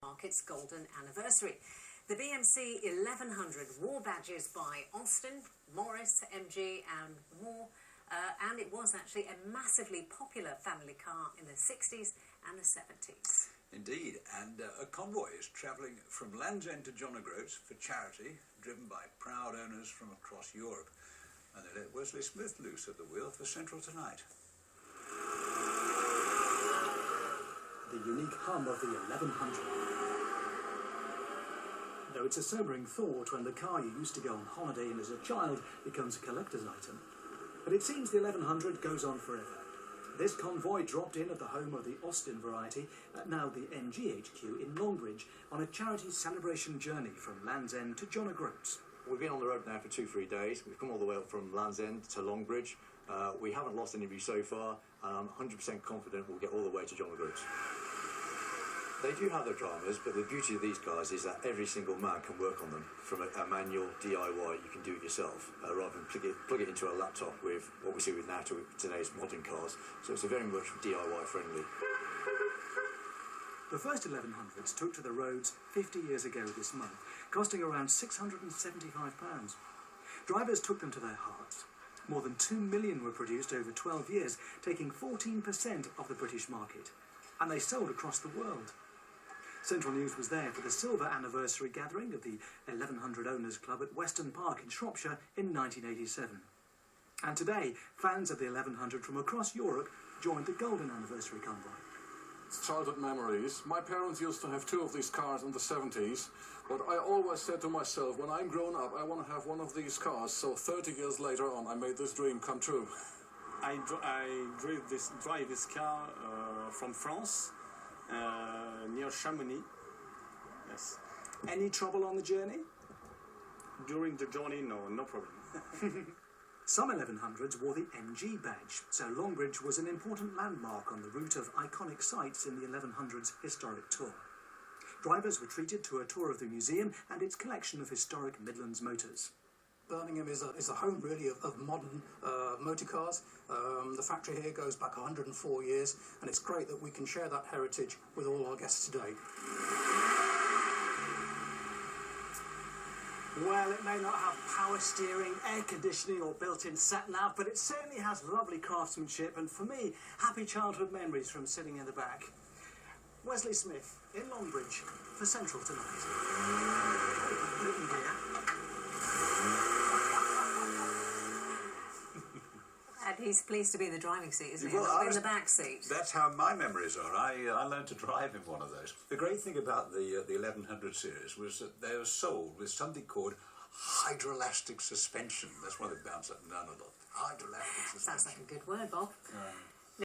mark its golden anniversary. The BMC 1100 wore badges by Austin, Morris, MG and more, and it was actually a massively popular family car in the 60s and the 70s. Indeed, and a convoy is travelling from Land's End to John O'Groats for charity, driven by proud owners from across Europe. And they let Wesley Smith loose at the wheel for Central Tonight. The unique hum of the 1100. Though it's a sobering thought when the car you used to go on holiday in as a child becomes a collector's item. But it seems the 1100 goes on forever. This convoy dropped in at the home of the Austin variety, now the NGHQ in Longbridge, on a charity celebration journey from Land's End to John O'Groats. We've been on the road now for 2-3 days. We've come all the way up from Land's End to Longbridge. We haven't lost anybody so far, and I'm 100% confident we'll get all the way to John O'Groats. They do have their dramas, but the beauty of these cars is that every single man can work on them. From a manual DIY, you can do it yourself, rather than plug it into a laptop with what we see with now today's modern cars. So it's a very much DIY friendly. The first 1100s took to the roads 50 years ago this month, costing around £675. Drivers took them to their hearts. More than 2 million were produced over 12 years, taking 14% of the British market. And they sold across the world. Central News was there for the silver anniversary gathering of the 1100 Owners Club at Weston Park in Shropshire in 1987. And today, fans of the 1100 from across Europe joined the golden anniversary convoy. Childhood memories. My parents used to have 2 of these cars in the 70s, but I always said to myself, when I'm grown up, I want to have one of these cars, so 30 years later on, I made this dream come true. I drive this car from France, near Chamonix. Yes. Any trouble on the journey? During the journey, no problem. Some 1100s wore the MG badge, so Longbridge was an important landmark on the route of iconic sites in the 1100's historic tour. Drivers were treated to a tour of the museum and its collection of historic Midlands motors. Birmingham is a home really of modern motor cars. The factory here goes back 104 years, and it's great that we can share that heritage with all our guests today. Well, it may not have power steering, air conditioning or built-in sat-nav, but it certainly has lovely craftsmanship and, for me, happy childhood memories from sitting in the back. Wesley Smith in Longbridge for Central Tonight. And he's pleased to be in the driving seat, isn't he? Well, Not in the back seat. That's how my memories are. I learned to drive in one of those. The great thing about the 1100 series was that they were sold with something called hydroelastic suspension. That's why they bounce up and down a lot. Hydroelastic suspension. Sounds like a good word, Bob.